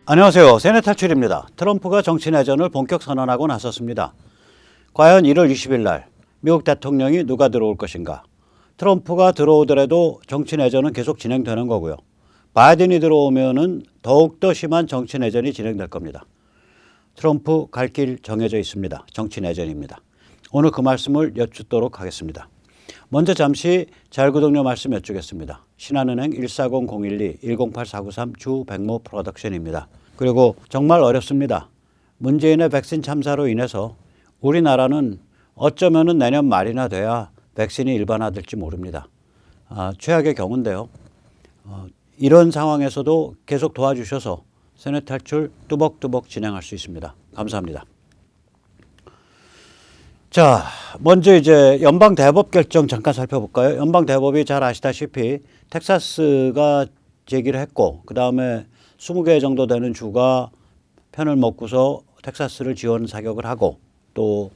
안녕하세요. 세뇌 탈출입니다. 트럼프가 정치 내전을 본격 선언하고 나섰습니다. 과연 1월 20일 날 미국 대통령이 누가 들어올 것인가? 트럼프가 들어오더라도 정치 내전은 계속 진행되는 거고요. 바이든이 들어오면은 더욱더 심한 정치 내전이 진행될 겁니다. 트럼프 갈 길 정해져 있습니다. 정치 내전입니다. 오늘 그 말씀을 여쭙도록 하겠습니다. 먼저 잠시 자율구독료 말씀 여쭙겠습니다. 신한은행 140-012-108493 주백모 프로덕션입니다. 그리고 정말 어렵습니다. 문재인의 백신 참사로 인해서 우리나라는 어쩌면은 내년 말이나 돼야 백신이 일반화될지 모릅니다. 최악의 경우인데요. 이런 상황에서도 계속 도와주셔서 세뇌 탈출 뚜벅뚜벅 진행할 수 있습니다. 감사합니다. 자, 먼저 이제 연방 대법 결정 잠깐 살펴볼까요? 연방 대법이 잘 아시다시피 텍사스가 제기를 했고, 그 다음에 20개 정도 되는 주가 편을 먹고서 텍사스를 지원 사격을 하고, 또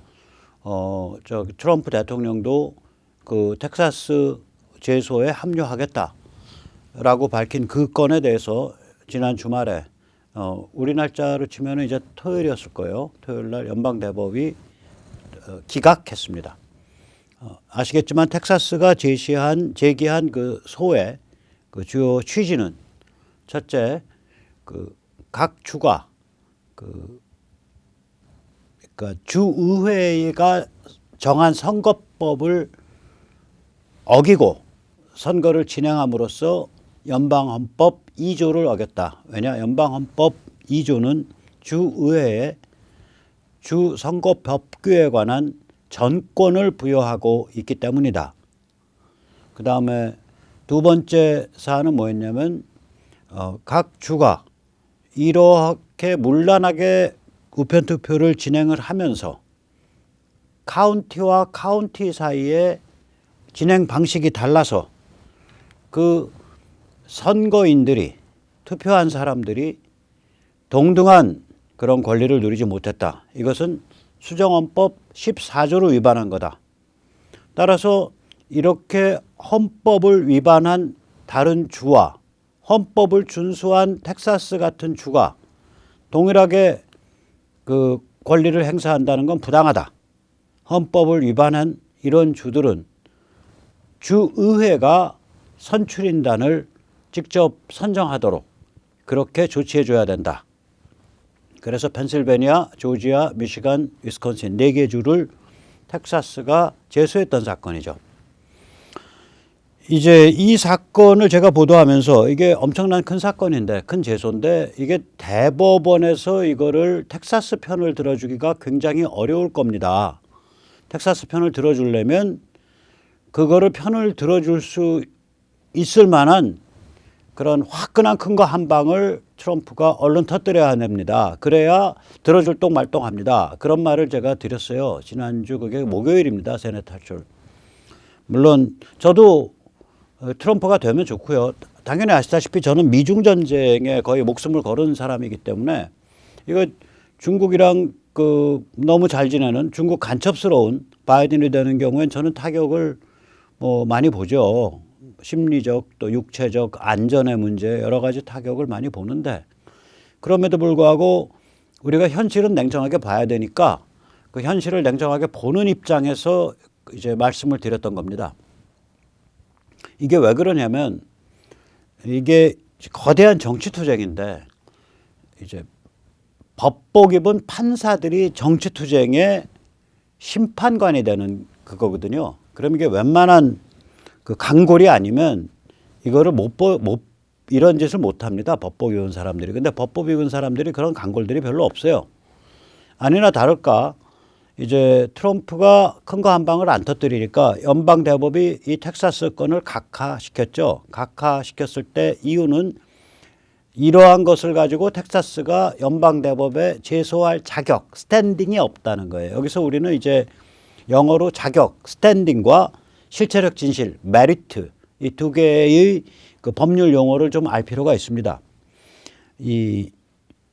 트럼프 대통령도 그 텍사스 제소에 합류하겠다라고 밝힌 그 건에 대해서 지난 주말에 우리 날짜로 치면 이제 토요일이었을 거예요. 토요일 날 연방 대법이 기각했습니다. 아시겠지만 텍사스가 제기한 그 소의 그 주요 취지는 첫째, 그 각 주가 그러니까 주의회가 정한 선거법을 어기고 선거를 진행함으로써 연방헌법 2조를 어겼다. 왜냐? 연방헌법 2조는 주의회에 주 선거법규에 관한 전권을 부여하고 있기 때문이다. 그 다음에 두 번째 사안은 뭐였냐면 각 주가 이렇게 문란하게 우편투표를 진행을 하면서 카운티와 카운티 사이에 진행 방식이 달라서 그 선거인들이 투표한 사람들이 동등한 그런 권리를 누리지 못했다. 이것은 수정헌법 14조를 위반한 거다. 따라서 이렇게 헌법을 위반한 다른 주와 헌법을 준수한 텍사스 같은 주가 동일하게 그 권리를 행사한다는 건 부당하다. 헌법을 위반한 이런 주들은 주의회가 선출인단을 직접 선정하도록 그렇게 조치해 줘야 된다. 그래서 펜실베니아, 조지아, 미시간, 위스콘신 4개 주를 텍사스가 제소했던 사건이죠. 이제 이 사건을 제가 보도하면서 이게 엄청난 큰 사건인데, 큰 제소인데 이게 대법원에서 이거를 텍사스 편을 들어주기가 굉장히 어려울 겁니다. 텍사스 편을 들어주려면 그거를 편을 들어줄 수 있을 만한 그런 화끈한 큰 거 한 방을 트럼프가 얼른 터뜨려야 합니다. 그래야 들어줄 똥 말똥합니다. 그런 말을 제가 드렸어요. 지난주 그게 목요일입니다. 세뇌 탈출. 물론 저도 트럼프가 되면 좋고요. 당연히 아시다시피 저는 미중 전쟁에 거의 목숨을 걸은 사람이기 때문에 이거 중국이랑 그 너무 잘 지내는 중국 간첩스러운 바이든이 되는 경우엔 저는 타격을 많이 보죠. 심리적 또 육체적 안전의 문제 여러 가지 타격을 많이 보는데 그럼에도 불구하고 우리가 현실은 냉정하게 봐야 되니까 그 현실을 냉정하게 보는 입장에서 이제 말씀을 드렸던 겁니다. 이게 왜 그러냐면 이게 거대한 정치 투쟁인데 이제 법복 입은 판사들이 정치 투쟁의 심판관이 되는 그거거든요. 그럼 이게 웬만한 그 강골이 아니면 이거를 이런 짓을 못 합니다. 법복 입은 사람들이. 근데 법복 입은 사람들이 그런 강골들이 별로 없어요. 아니나 다를까 이제 트럼프가 큰 거 한 방을 안 터뜨리니까 연방 대법이 이 텍사스 건을 각하시켰죠. 각하시켰을 때 이유는 이러한 것을 가지고 텍사스가 연방 대법에 제소할 자격, 스탠딩이 없다는 거예요. 여기서 우리는 이제 영어로 자격, 스탠딩과 실체적 진실, 메리트 이 두 개의 그 법률 용어를 좀 알 필요가 있습니다. 이게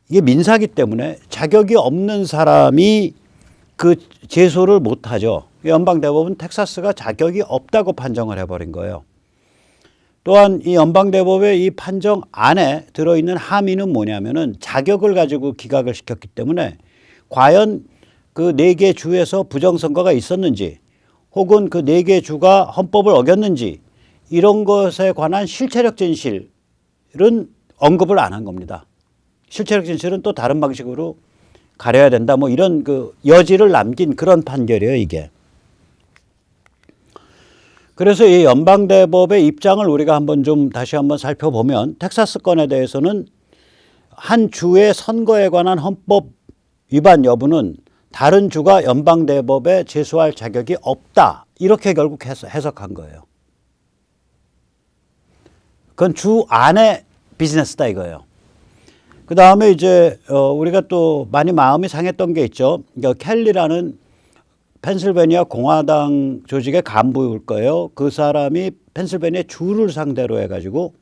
민사기 때문에 자격이 없는 사람이 그 제소를 못하죠. 연방 대법은 텍사스가 자격이 없다고 판정을 해버린 거예요. 또한 이 연방대법의 이 판정 안에 들어있는 함의는 뭐냐면은 자격을 가지고 기각을 시켰기 때문에 과연 그 4개 주에서 부정선거가 있었는지 혹은 그 4개 주가 헌법을 어겼는지 이런 것에 관한 실체적 진실은 언급을 안 한 겁니다. 실체적 진실은 또 다른 방식으로 가려야 된다. 뭐 이런 그 여지를 남긴 그런 판결이에요, 이게. 그래서 이 연방대법의 입장을 우리가 한번 좀 다시 한번 살펴보면 텍사스 건에 대해서는 한 주의 선거에 관한 헌법 위반 여부는 다른 주가 연방대법에 제소할 자격이 없다. 이렇게 결국 해석한 거예요. 그건 주 안의 비즈니스다 이거예요. 그 다음에 이제 우리가 또 많이 마음이 상했던 게 있죠. 켈리라는 펜실베니아 공화당 조직의 간부일 거예요. 그 사람이 펜실베니아 주를 상대로 해가지고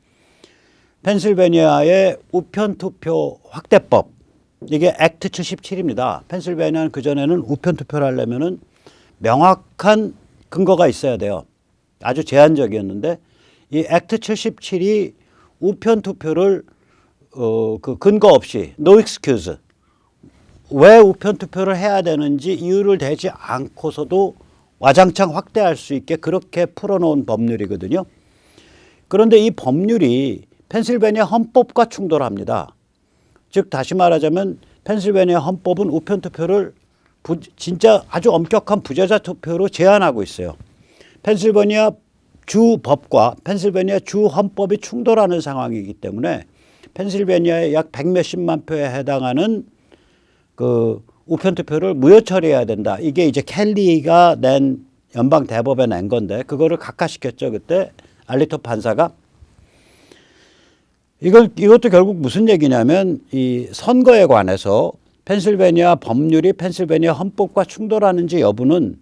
펜실베니아의 우편투표 확대법, 이게 액트 77입니다. 펜실베니아는 그전에는 우편투표를 하려면은 명확한 근거가 있어야 돼요. 아주 제한적이었는데 이 액트 77이 우편투표를 그 근거 없이 no excuse, 왜 우편투표를 해야 되는지 이유를 대지 않고서도 와장창 확대할 수 있게 그렇게 풀어놓은 법률이거든요. 그런데 이 법률이 펜실베니아 헌법과 충돌합니다. 즉 다시 말하자면 펜실베니아 헌법은 우편투표를 진짜 아주 엄격한 부재자 투표로 제한하고 있어요. 펜실베니아 주 법과 펜실베니아 주 헌법이 충돌하는 상황이기 때문에 펜실베니아의 약 100몇십만 표에 해당하는 그 우편투표를 무효 처리해야 된다. 이게 이제 켈리가 낸 연방 대법에 낸 건데 그거를 각하시켰죠. 그때 알리토 판사가. 이것도 결국 무슨 얘기냐면 이 선거에 관해서 펜실베니아 법률이 펜실베니아 헌법과 충돌하는지 여부는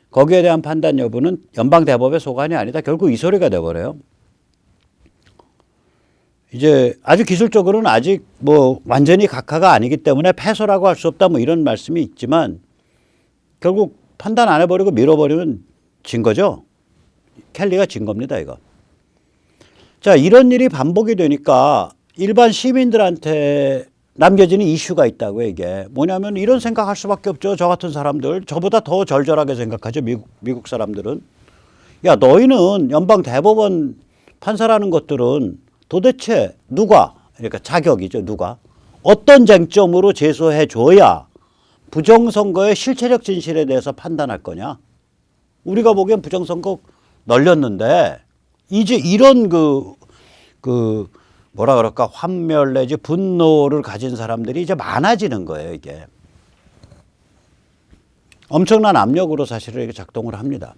거기에 대한 판단 여부는 연방 대법의 소관이 아니다. 결국 이 소리가 돼버려요. 이제 아주 기술적으로는 아직 뭐 완전히 각하가 아니기 때문에 패소라고 할 수 없다 뭐 이런 말씀이 있지만 결국 판단 안 해버리고 밀어버리면 진 거죠. 켈리가 진 겁니다, 이거. 자, 이런 일이 반복이 되니까 일반 시민들한테 남겨지는 이슈가 있다고요, 이게. 뭐냐면 이런 생각할 수밖에 없죠. 저 같은 사람들. 저보다 더 절절하게 생각하죠, 미국 사람들은. 야, 너희는 연방 대법원 판사라는 것들은 도대체 누가, 그러니까 자격이죠, 누가 어떤 쟁점으로 제소해 줘야 부정선거의 실체적 진실에 대해서 판단할 거냐. 우리가 보기엔 부정선거 널렸는데 이제 이런 뭐라 그럴까, 환멸 내지 분노를 가진 사람들이 이제 많아지는 거예요, 이게. 엄청난 압력으로 사실은 이게 작동을 합니다.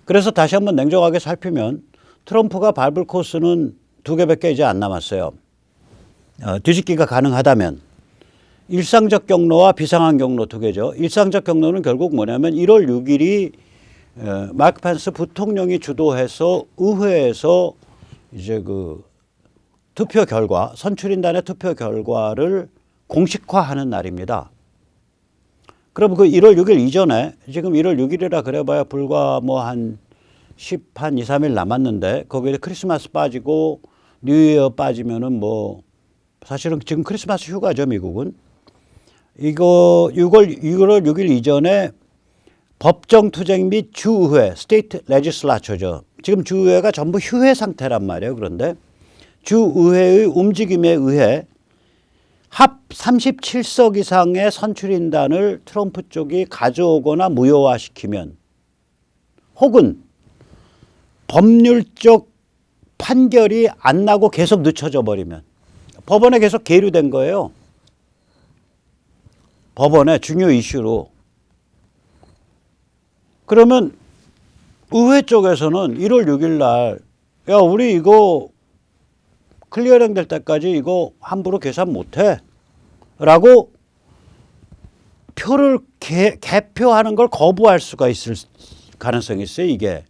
그래서 다시 한번 냉정하게 살피면 트럼프가 밟을 코스는 2개밖에 이제 안 남았어요. 뒤집기가 가능하다면. 일상적 경로와 비상한 경로 2개죠. 일상적 경로는 결국 뭐냐면 1월 6일이 마크 펜스 부통령이 주도해서 의회에서 이제 그 투표 결과, 선출인단의 투표 결과를 공식화하는 날입니다. 그럼 그 1월 6일 이전에 지금 1월 6일이라 그래봐야 불과 뭐 한 2, 3일 남았는데 거기에 크리스마스 빠지고 뉴이어 빠지면은 뭐 사실은 지금 크리스마스 휴가죠, 미국은. 이거 6월 6일 이전에 법정투쟁 및 주의회, 스테이트 레지슬라처죠. 지금 주의회가 전부 휴회 상태란 말이에요. 그런데 주의회의 움직임에 의해 합 37석 이상의 선출인단을 트럼프 쪽이 가져오거나 무효화시키면 혹은 법률적 판결이 안 나고 계속 늦춰져 버리면 법원에 계속 계류된 거예요. 법원의 중요 이슈로. 그러면 의회 쪽에서는 1월 6일 날, 야, 우리 이거 클리어링 될 때까지 이거 함부로 계산 못 해. 라고 표를 개표하는 걸 거부할 수가 있을 가능성이 있어요, 이게.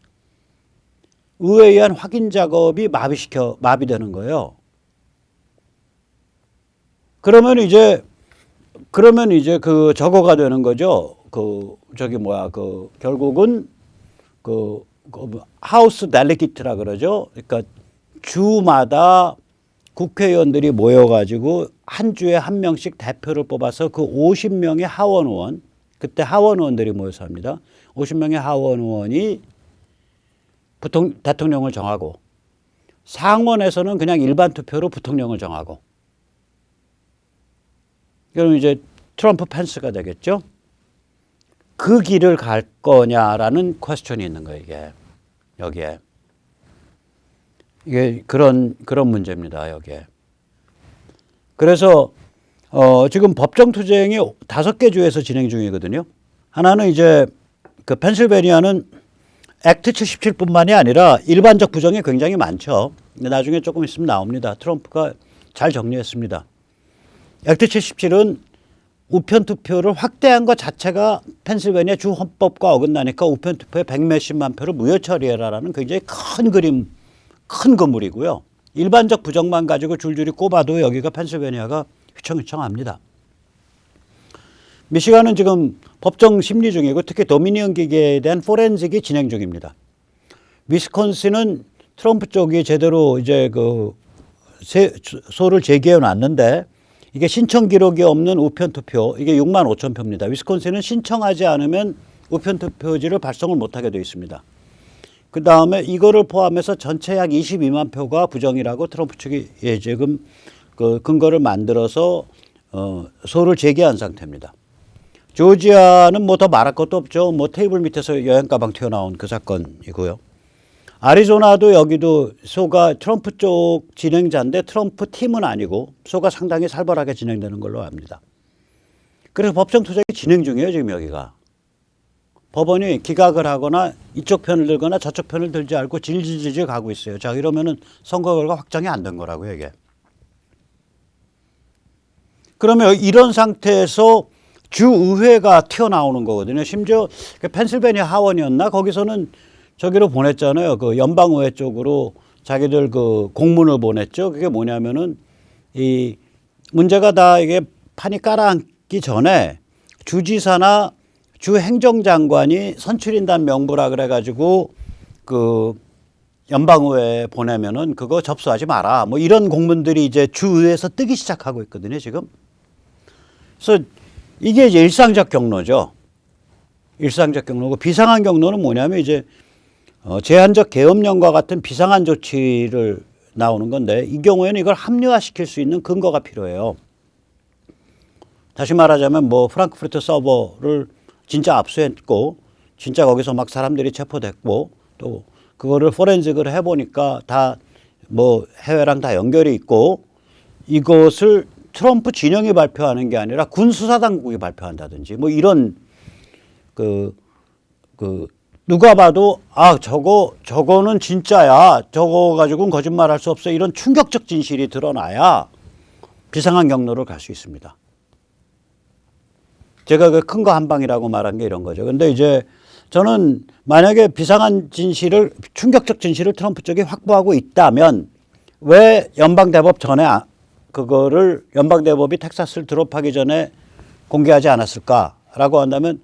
의회에 의한 확인 작업이 마비되는 거예요. 그러면 이제 저거가 되는 거죠. 결국은 하우스 델리기트라 그러죠. 그러니까 주마다 국회의원들이 모여가지고 한 주에 한 명씩 대표를 뽑아서 그 50명의 하원 의원, 그때 하원 의원들이 모여서 합니다. 50명의 하원 의원이 대통령을 정하고 상원에서는 그냥 일반 투표로 부통령을 정하고 그럼 이제 트럼프 펜스가 되겠죠. 그 길을 갈 거냐라는 퀘스천이 있는 거예요. 이게 여기에 이게 그런 문제입니다. 여기에. 그래서 지금 법정 투쟁이 5개 주에서 진행 중이거든요. 하나는 이제 그 펜실베니아는 액트 77뿐만이 아니라 일반적 부정이 굉장히 많죠. 근데 나중에 조금 있으면 나옵니다. 트럼프가 잘 정리했습니다. 액트 77은 우편 투표를 확대한 것 자체가 펜실베니아 주 헌법과 어긋나니까 우편 투표에 100몇십만 표를 무효 처리해라라는 굉장히 큰 그림, 큰 건물이고요. 일반적 부정만 가지고 줄줄이 꼽아도 여기가 펜실베니아가 휘청휘청합니다. 미시간은 지금 법정 심리 중이고 특히 도미니언 기계에 대한 포렌식이 진행 중입니다. 위스콘신은 트럼프 쪽이 제대로 이제 그 소를 제기해 놨는데 이게 신청 기록이 없는 우편 투표, 이게 6만 5천 표입니다. 위스콘신은 신청하지 않으면 우편 투표지를 발송을 못하게 되어 있습니다. 그 다음에 이거를 포함해서 전체 약 22만 표가 부정이라고 트럼프 측이 지금 그 근거를 만들어서 소를 제기한 상태입니다. 조지아는 뭐 더 말할 것도 없죠. 뭐 테이블 밑에서 여행 가방 튀어나온 그 사건이고요. 아리조나도 여기도 소가 트럼프 쪽 진행자인데 트럼프 팀은 아니고 소가 상당히 살벌하게 진행되는 걸로 압니다. 그래서 법정 투쟁이 진행 중이에요. 지금 여기가. 법원이 기각을 하거나 이쪽 편을 들거나 저쪽 편을 들지 않고 질질질질 가고 있어요. 자, 이러면은 선거 결과 확정이 안 된 거라고요, 이게. 그러면 이런 상태에서 주의회가 튀어나오는 거거든요. 심지어 펜실베니아 하원이었나? 거기서는 저기로 보냈잖아요. 그 연방의회 쪽으로 자기들 그 공문을 보냈죠. 그게 뭐냐면은 이 문제가 다 이게 판이 깔아앉기 전에 주지사나 주 행정장관이 선출인단 명부라 그래가지고 그 연방의회에 보내면은 그거 접수하지 마라. 뭐 이런 공문들이 이제 주의회에서 뜨기 시작하고 있거든요, 지금. 그래서 이게 이제 일상적 경로죠. 일상적 경로고 비상한 경로는 뭐냐면 이제 제한적 계엄령과 같은 비상한 조치를 나오는 건데 이 경우에는 이걸 합리화시킬 수 있는 근거가 필요해요. 다시 말하자면 뭐 프랑크푸르트 서버를 진짜 압수했고 진짜 거기서 막 사람들이 체포됐고 또 그거를 포렌식을 해보니까 다 뭐 해외랑 다 연결이 있고 이것을 트럼프 진영이 발표하는 게 아니라 군수사당국이 발표한다든지 뭐 이런 누가 봐도 저거는 진짜야. 저거 가지고는 거짓말할 수 없어. 이런 충격적 진실이 드러나야 비상한 경로를 갈 수 있습니다. 제가 그 큰 거 한 방이라고 말한 게 이런 거죠. 근데 이제 저는 만약에 비상한 진실을 충격적 진실을 트럼프 쪽이 확보하고 있다면 왜 연방대법 전에 그거를 연방대법이 텍사스를 드롭하기 전에 공개하지 않았을까라고 한다면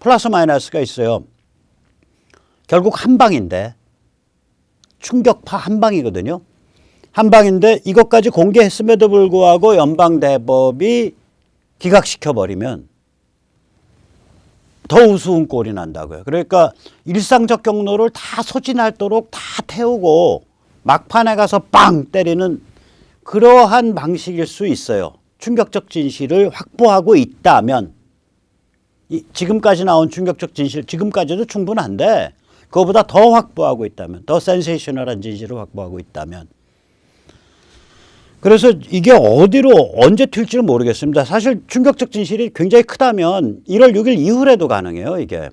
플러스 마이너스가 있어요. 결국 한 방인데 충격파 한 방이거든요. 한 방인데 이것까지 공개했음에도 불구하고 연방대법이 기각시켜버리면 더 우스운 꼴이 난다고요. 그러니까 일상적 경로를 다 소진하도록 다 태우고 막판에 가서 빵 때리는 그러한 방식일 수 있어요. 충격적 진실을 확보하고 있다면 지금까지 나온 충격적 진실 지금까지도 충분한데 그거보다 더 확보하고 있다면 더 센세이셔널한 진실을 확보하고 있다면 그래서 이게 어디로 언제 튈지는 모르겠습니다. 사실 충격적 진실이 굉장히 크다면 1월 6일 이후라도 가능해요. 이게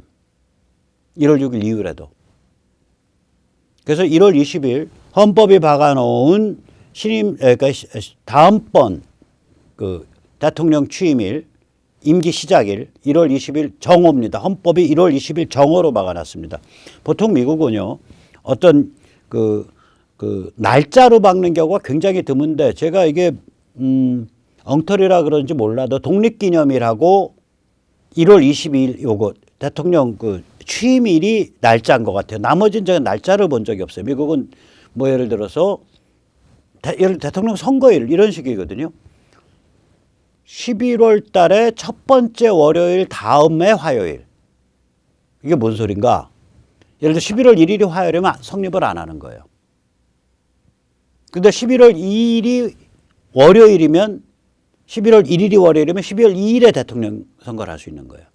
1월 6일 이후라도. 그래서 1월 20일 헌법이 박아놓은 그러니까 다음번 그 대통령 취임일 임기 시작일 1월 20일 정오입니다. 헌법이 1월 20일 정오로 박아놨습니다. 보통 미국은요 어떤 그 날짜로 박는 경우가 굉장히 드문데 제가 이게 엉터리라 그런지 몰라도 독립기념일하고 1월 22일 요거 대통령 그 취임일이 날짜인 것 같아요. 나머지는 제가 날짜를 본 적이 없어요. 미국은 뭐 예를 들어서 대통령 선거일 이런 식이거든요. 11월 달에 첫 번째 월요일 다음에 화요일. 이게 뭔 소린가? 예를 들어 11월 1일이 화요일이면 성립을 안 하는 거예요. 근데 11월 2일이 월요일이면 11월 1일이 월요일이면 12월 2일에 대통령 선거를 할 수 있는 거예요.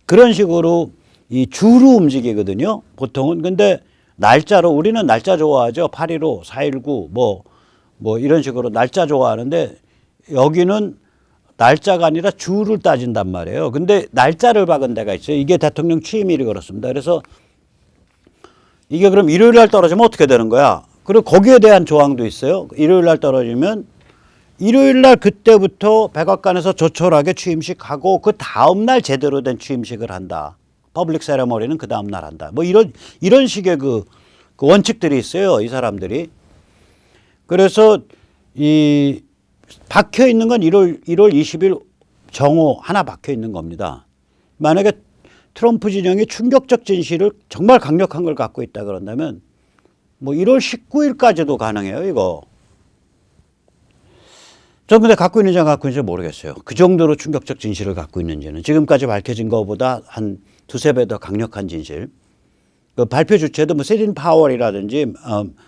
그런 식으로 이 주로 움직이거든요. 보통은. 근데 날짜로 우리는 날짜 좋아하죠. 8.15, 4.19 뭐 이런 식으로 날짜 좋아하는데 여기는 날짜가 아니라 주를 따진단 말이에요. 근데 날짜를 박은 데가 있어요. 이게 대통령 취임일이 그렇습니다. 그래서 이게 그럼 일요일 날 떨어지면 어떻게 되는 거야? 그리고 거기에 대한 조항도 있어요. 일요일 날 떨어지면 일요일 날 그때부터 백악관에서 조촐하게 취임식하고 그 다음 날 제대로 된 취임식을 한다. 퍼블릭 세레머니는 그 다음 날 한다. 뭐 이런 식의 그 원칙들이 있어요. 이 사람들이. 그래서 이 박혀 있는 건 1월 20일 정오 하나 박혀 있는 겁니다. 만약에 트럼프 진영이 충격적 진실을 정말 강력한 걸 갖고 있다 그런다면 뭐 1월 19일까지도 가능해요, 이거. 저 근데 갖고 있는지 안 갖고 있는지 모르겠어요. 그 정도로 충격적 진실을 갖고 있는지는. 지금까지 밝혀진 것보다 한 두세 배 더 강력한 진실. 그 발표 주체도 뭐 세린 파월이라든지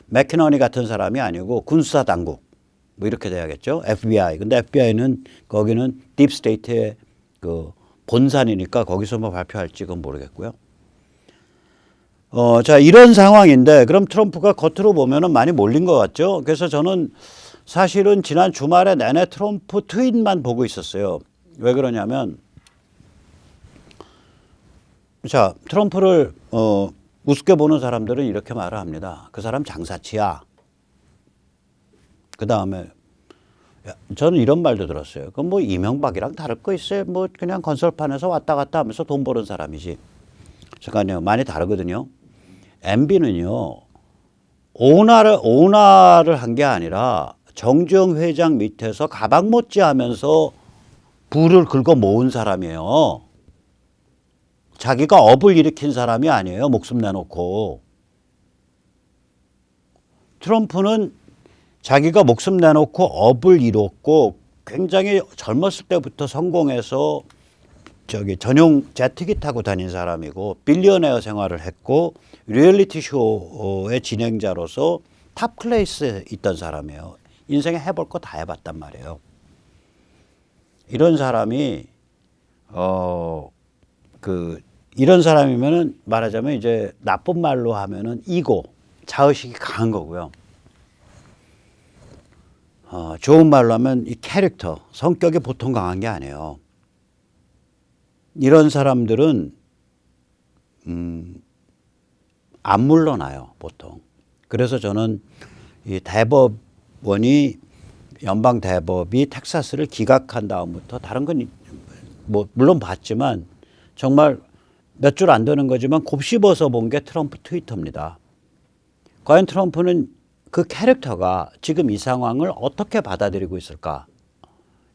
맥키너니 같은 사람이 아니고 군수사 당국 뭐 이렇게 돼야겠죠. FBI. 근데 FBI는 거기는 딥스테이트의 그 본산이니까 거기서 뭐 발표할지 그건 모르겠고요. 자, 이런 상황인데 그럼 트럼프가 겉으로 보면은 많이 몰린 것 같죠. 그래서 저는 사실은 지난 주말에 내내 트럼프 트윗만 보고 있었어요. 왜 그러냐면 자, 트럼프를 우습게 보는 사람들은 이렇게 말을 합니다. 그 사람 장사치야. 그 다음에 저는 이런 말도 들었어요. 그럼 뭐 이명박이랑 다를 거 있어요. 뭐 그냥 건설판에서 왔다 갔다 하면서 돈 버는 사람이지. 잠깐요. 많이 다르거든요. MB는요. 오나를 한 게 아니라 정주영 회장 밑에서 가방 못지 하면서 부를 긁어 모은 사람이에요. 자기가 업을 일으킨 사람이 아니에요. 목숨 내놓고. 트럼프는 자기가 목숨 내놓고 업을 이뤘고 굉장히 젊었을 때부터 성공해서 전용 제트기 타고 다닌 사람이고 빌리어네어 생활을 했고 리얼리티 쇼의 진행자로서 탑 클래스에 있던 사람이에요. 인생에 해볼 거 다 해봤단 말이에요. 이런 사람이 이런 사람이면은 말하자면 이제 나쁜 말로 하면은 이고 자의식이 강한 거고요. 좋은 말로 하면 이 캐릭터 성격이 보통 강한 게 아니에요. 이런 사람들은 안 물러나요 보통. 그래서 저는 이 대법원이 연방 대법이 텍사스를 기각한 다음부터 다른 건 뭐 물론 봤지만 정말 몇 줄 안 되는 거지만 곱씹어서 본 게 트럼프 트위터입니다. 과연 트럼프는 그 캐릭터가 지금 이 상황을 어떻게 받아들이고 있을까?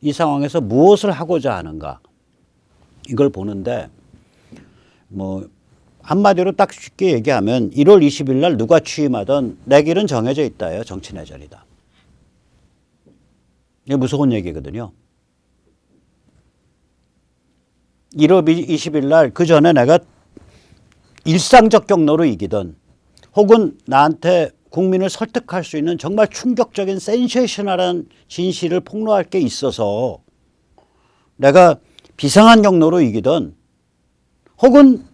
이 상황에서 무엇을 하고자 하는가? 이걸 보는데 뭐 한마디로 딱 쉽게 얘기하면 1월 20일 날 누가 취임하던 내 길은 정해져 있다예요. 정치 내전이다. 이게 무서운 얘기거든요. 1월 20일 날 그 전에 내가 일상적 경로로 이기던 혹은 나한테 국민을 설득할 수 있는 정말 충격적인 센세이셔널한 진실을 폭로할 게 있어서 내가 비상한 경로로 이기던 혹은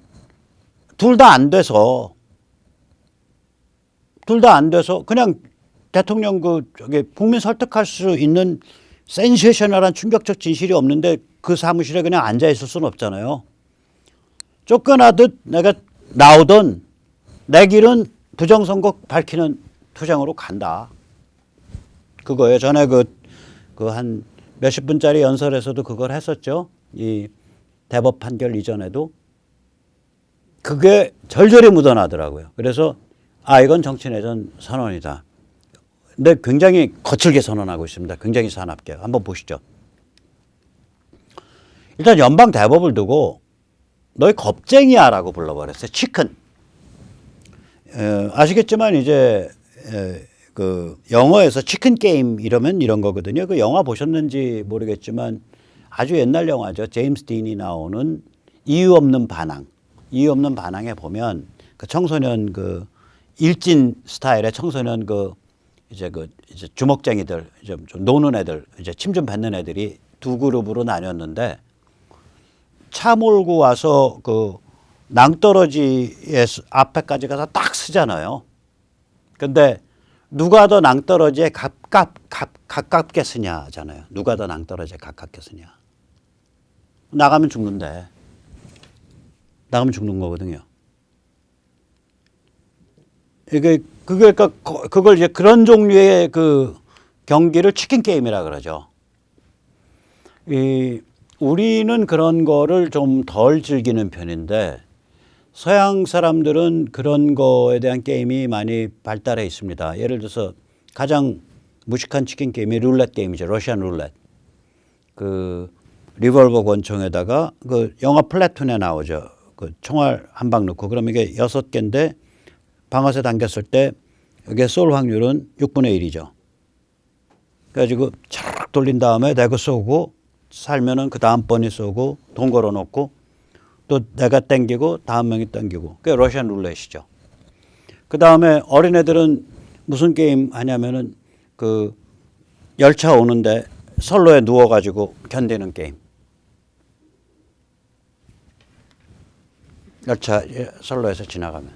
둘 다 안 돼서 그냥 대통령 국민 설득할 수 있는 센세이셔널한 충격적 진실이 없는데 그 사무실에 그냥 앉아 있을 수는 없잖아요. 쫓겨나듯 내가 나오던 내 길은 부정선거 밝히는 투쟁으로 간다. 그거예요. 전에 한 몇십 분짜리 연설에서도 그걸 했었죠. 이 대법 판결 이전에도. 그게 절절히 묻어나더라고요. 그래서 이건 정치내전 선언이다. 근데 굉장히 거칠게 선언하고 있습니다. 굉장히 사납게. 한번 보시죠. 일단 연방 대법을 두고 너희 겁쟁이야라고 불러버렸어요. 치큰. 아시겠지만 이제 그 영어에서 치킨 게임 이러면 이런 거거든요. 그 영화 보셨는지 모르겠지만 아주 옛날 영화죠. 제임스 딘이 나오는 이유 없는 반항. 이유 없는 반항에 보면 그 청소년 그 일진 스타일의 청소년 이제 주먹쟁이들 좀 노는 애들 이제 침 좀 뱉는 애들이 두 그룹으로 나뉘었는데 차 몰고 와서 그 낭떠러지의 앞에까지 가서 딱 쓰잖아요. 근데 누가 더 낭떠러지에 가깝게 쓰냐잖아요. 누가 더 낭떠러지에 가깝게 쓰냐. 나가면 죽는데. 나가면 죽는 거거든요. 그걸 이제 그런 종류의 그 경기를 치킨 게임이라 그러죠. 우리는 그런 거를 좀 덜 즐기는 편인데 서양 사람들은 그런 거에 대한 게임이 많이 발달해 있습니다. 예를 들어서 가장 무식한 치킨 게임이 룰렛 게임이죠. 러시안 룰렛. 그 리볼버 권총에다가 그 영화 플래툰에 나오죠. 그 총알 한 방 넣고 그러면 이게 6개인데 방아쇠 당겼을 때 이게 쏠 확률은 6분의 1이죠. 그래가지고 차락 돌린 다음에 내가 쏘고 살면은 그 다음 번이 쏘고 돈 걸어 놓고 또 내가 땡기고 다음 명이 땡기고 그게 러시안 룰렛이죠. 그 다음에 어린애들은 무슨 게임 하냐면은 그 열차 오는데 선로에 누워가지고 견디는 게임. 열차 선로에서 지나가면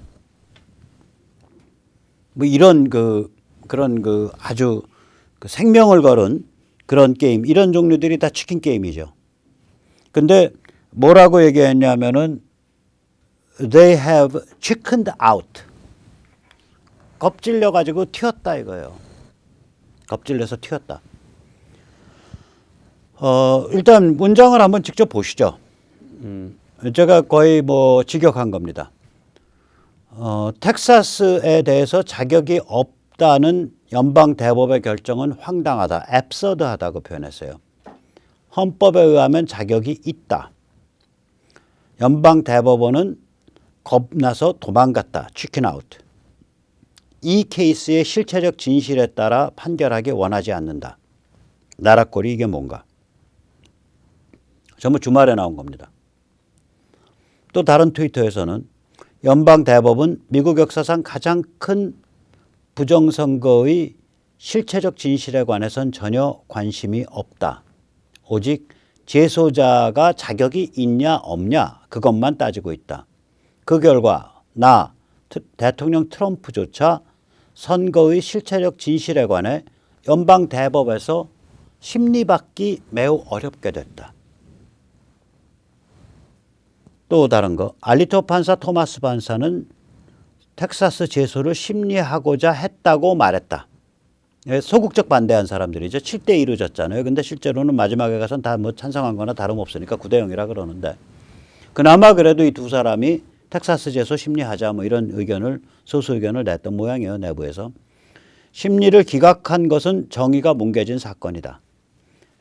뭐 이런 그런 아주 생명을 걸은 그런 게임 이런 종류들이 다 치킨 게임이죠. 근데 뭐라고 얘기했냐면은 they have chickened out. 겁질려 가지고 튀었다 이거예요. 겁질려서 튀었다. 일단 문장을 한번 직접 보시죠. 제가 거의 뭐 직역한 겁니다. 텍사스에 대해서 자격이 없다는 연방 대법의 결정은 황당하다, absurd하다고 표현했어요. 헌법에 의하면 자격이 있다. 연방 대법원은 겁나서 도망갔다, chicken out. 이 케이스의 실체적 진실에 따라 판결하기 원하지 않는다. 나라꼴이 이게 뭔가? 전부 주말에 나온 겁니다. 또 다른 트위터에서는 연방 대법은 미국 역사상 가장 큰 부정선거의 실체적 진실에 관해선 전혀 관심이 없다. 오직 제소자가 자격이 있냐 없냐 그것만 따지고 있다. 그 결과 대통령 트럼프조차 선거의 실체적 진실에 관해 연방 대법에서 심리받기 매우 어렵게 됐다. 또 다른 거, 알리토 판사 토마스 판사는 텍사스 제소를 심리하고자 했다고 말했다. 소극적 반대한 사람들이죠. 7대2로 졌잖아요. 근데 실제로는 마지막에 가서는 다 뭐 찬성한 거나 다름없으니까 9대0이라 그러는데 그나마 그래도 이 두 사람이 텍사스 제소 심리하자 뭐 이런 의견을 소수 의견을 냈던 모양이에요. 내부에서. 심리를 기각한 것은 정의가 뭉개진 사건이다.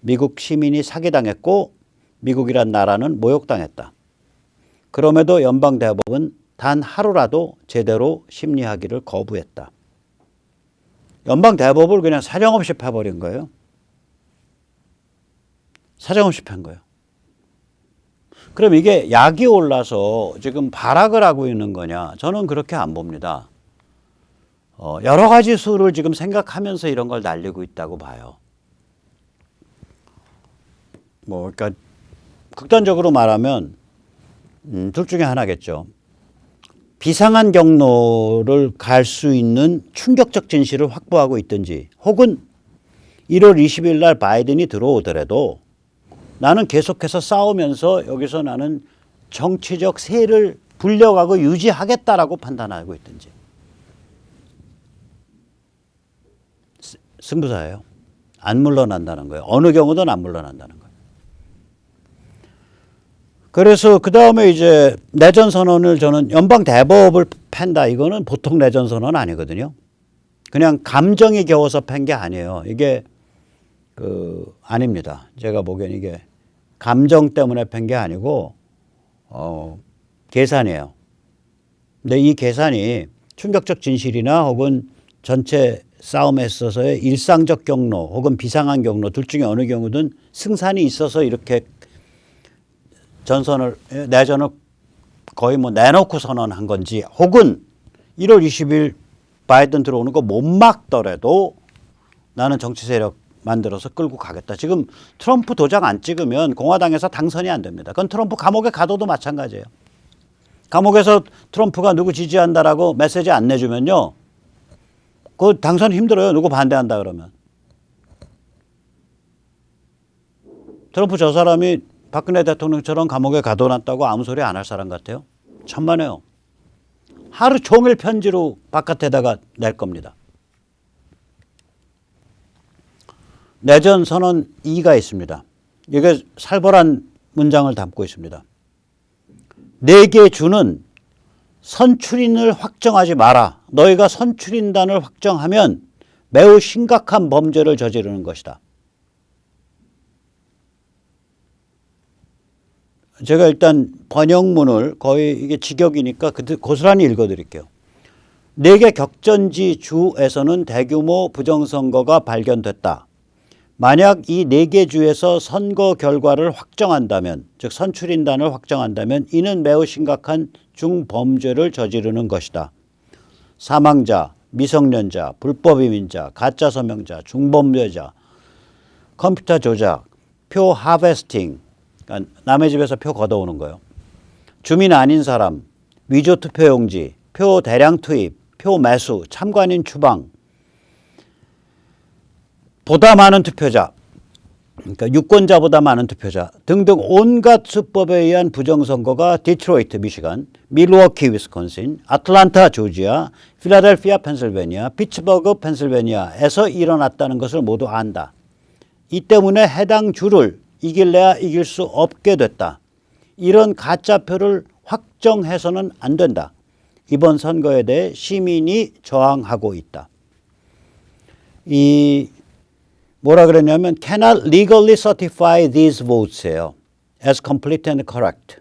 미국 시민이 사기당했고 미국이란 나라는 모욕당했다. 그럼에도 연방 대법은 단 하루라도 제대로 심리하기를 거부했다. 연방 대법을 그냥 사정없이 패버린 거예요. 사정없이 팬 거예요. 그럼 이게 약이 올라서 지금 발악을 하고 있는 거냐? 저는 그렇게 안 봅니다. 여러 가지 수를 지금 생각하면서 이런 걸 날리고 있다고 봐요. 그러니까 극단적으로 말하면 둘 중에 하나겠죠. 비상한 경로를 갈 수 있는 충격적 진실을 확보하고 있든지 혹은 1월 20일 날 바이든이 들어오더라도 나는 계속해서 싸우면서 여기서 나는 정치적 세를 불려가고 유지하겠다라고 판단하고 있든지. 승부사예요. 안 물러난다는 거예요. 어느 경우든 안 물러난다는 거예요. 그래서 그 다음에 이제 내전 선언을 저는 연방 대법을 팬다. 이거는 보통 내전 선언 아니거든요. 그냥 감정이 겨워서 팬 게 아니에요. 이게 아닙니다. 제가 보기엔 이게 감정 때문에 팬 게 아니고 계산이에요. 근데 이 계산이 충격적 진실이나 혹은 전체 싸움에 있어서의 일상적 경로 혹은 비상한 경로 둘 중에 어느 경우든 승산이 있어서 이렇게 내전을 거의 뭐 내놓고 선언한 건지, 혹은 1월 20일 바이든 들어오는 거 못 막더라도 나는 정치 세력 만들어서 끌고 가겠다. 지금 트럼프 도장 안 찍으면 공화당에서 당선이 안 됩니다. 그건 트럼프 감옥에 가둬도 마찬가지예요. 감옥에서 트럼프가 누구 지지한다라고 메시지 안 내주면요, 그 당선 힘들어요. 누구 반대한다 그러면. 트럼프 저 사람이 박근혜 대통령처럼 감옥에 가둬놨다고 아무 소리 안 할 사람 같아요. 천만에요. 하루 종일 편지로 바깥에다가 낼 겁니다. 내전 선언 2가 있습니다. 이게 살벌한 문장을 담고 있습니다. 4개 주는 선출인을 확정하지 마라. 너희가 선출인단을 확정하면 매우 심각한 범죄를 저지르는 것이다. 제가 일단 번역문을 거의 이게 직역이니까 고스란히 읽어드릴게요. 4개 격전지 주에서는 대규모 부정선거가 발견됐다. 만약 이 4개 주에서 선거 결과를 확정한다면, 즉 선출인단을 확정한다면 이는 매우 심각한 중범죄를 저지르는 것이다. 사망자, 미성년자, 불법 이민자, 가짜 서명자, 중범죄자, 컴퓨터 조작, 표 하베스팅, 그러니까 남의 집에서 표 걷어오는 거예요. 주민 아닌 사람, 위조 투표용지, 표 대량 투입, 표 매수, 참관인 추방, 보다 많은 투표자, 그러니까 유권자보다 많은 투표자 등등 온갖 수법에 의한 부정선거가 디트로이트, 미시간, 밀워키, 위스콘신, 아틀란타, 조지아, 필라델피아, 펜실베니아, 피츠버그, 펜실베니아에서 일어났다는 것을 모두 안다. 이 때문에 해당 주를 이길래야 이길 수 없게 됐다. 이런 가짜표를 확정해서는 안 된다. 이번 선거에 대해 시민이 저항하고 있다. 이 뭐라 그랬냐면 cannot legally certify these votes예요. as complete and correct.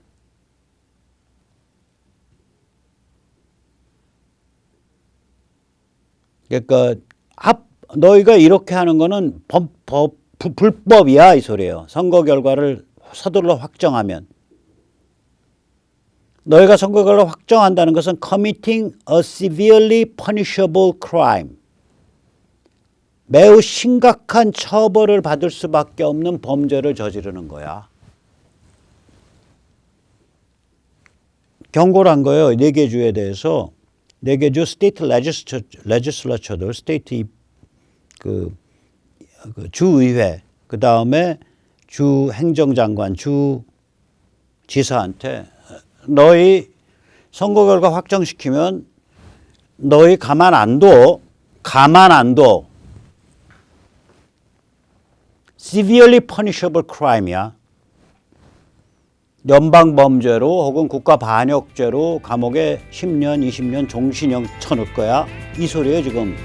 그러니까 너희가 이렇게 하는 거는 불법이야 이 소리예요. 선거 결과를 서둘러 확정하면. 너희가 선거 결과를 확정한다는 것은 committing a severely punishable crime. 매우 심각한 처벌을 받을 수밖에 없는 범죄를 저지르는 거야. 경고를 한 거예요. 4개 주에 대해서. 4개 주 스테이트 레지슬러처들, 스테이트 주의회, 그 다음에 주 행정장관, 주 지사한테 너희 선거 결과 확정시키면 너희 가만 안 둬. severely punishable crime이야. 연방범죄로 혹은 국가반역죄로 감옥에 10년, 20년 종신형 쳐넣을 거야. 이 소리예요 지금.